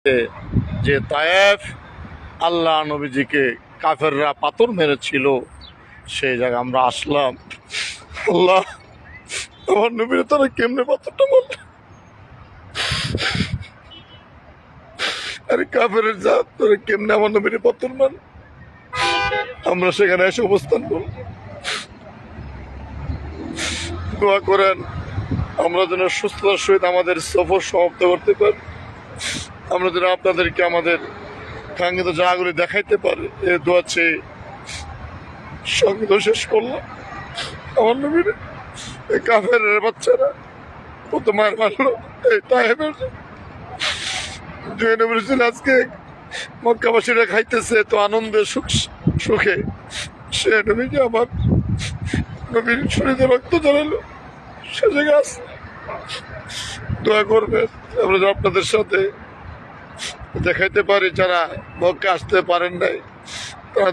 যে তায়েফ আল্লাহ নবীজিকে কাফেররা পাথর মেরেছিল, সেই জায়গায় আমরা আসলাম। আল্লাহ, আমার নবীর তারা কেমনে পাথরটা মারল? আরে কাফের জাত, তোরা কেমনে আমার নবীর পাথর মান? আমরা সেখানে এসে অবস্থান করব। দোয়া করেন আমরা যেন সুস্থতার সহিত আমাদের সফর সমাপ্ত করতে পারি, আমরা যেন আপনাদেরকে আমাদের কাঙ্ক্ষিত জায়গাগুলি দেখাইতে পারি। এ দোয়া চেয়ে সঙ্গীত শেষ করলাম। আমার নবীর এই কাফের বাচ্চারা কত মায়ের মারলো, এই তাইফের যে নবীর ছিল আজকে মক্কাবাসীরা খাইতেছে তো আনন্দে সুখে, সে নবীকে আমার নবীর শরীরে রক্ত জ্বালালো, সে জায়গায় আছে। দোয়া করবেন আমরা যেন আপনাদের সাথে দেখাইতে পারি, যারা মক্কা আসতে পারেন নাই তারা